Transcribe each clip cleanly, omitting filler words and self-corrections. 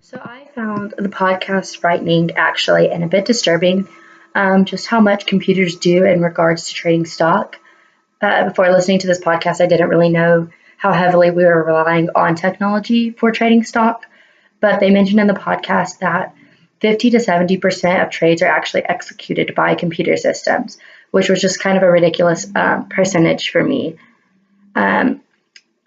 So I found the podcast frightening, actually, and a bit disturbing. Just how much computers do in regards to trading stock. Before listening to this podcast, I didn't really know how heavily we were relying on technology for trading stock. But they mentioned in the podcast that 50 to 70% of trades are actually executed by computer systems, which was just kind of a ridiculous percentage for me. Um,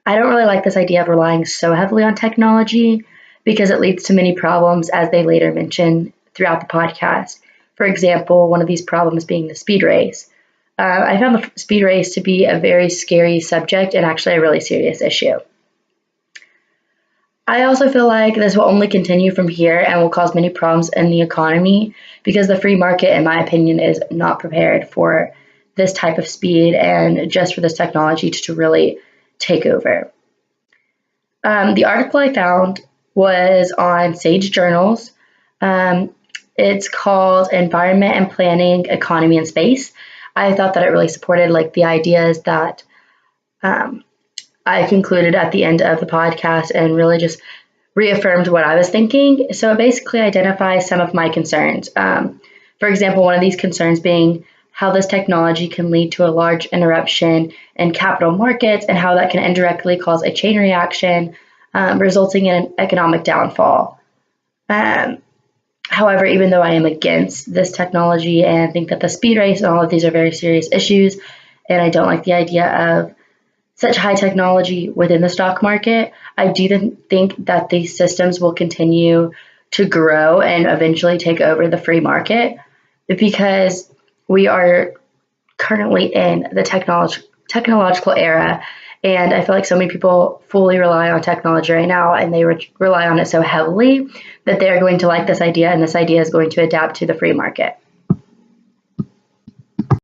I don't really like this idea of relying so heavily on technology because it leads to many problems, as they later mention throughout the podcast. For example, one of these problems being the speed race. I found the speed race to be a very scary subject and actually a really serious issue. I also feel like this will only continue from here and will cause many problems in the economy because the free market, in my opinion, is not prepared for this type of speed and just for this technology to really take over. The article I found was on Sage Journals. It's called Environment and Planning, Economy and Space. I thought that it really supported like the ideas that um, I concluded at the end of the podcast and really just reaffirmed what I was thinking. So it basically identifies some of my concerns. For example, one of these concerns being how this technology can lead to a large interruption in capital markets and how that can indirectly cause a chain reaction, resulting in an economic downfall. Um, However, even though I am against this technology and think that the speed race and all of these are very serious issues, and I don't like the idea of such high technology within the stock market, I do think that these systems will continue to grow and eventually take over the free market because we are currently in the technological era. And I feel like so many people fully rely on technology right now and they rely on it so heavily that they're going to like this idea and this idea is going to adapt to the free market.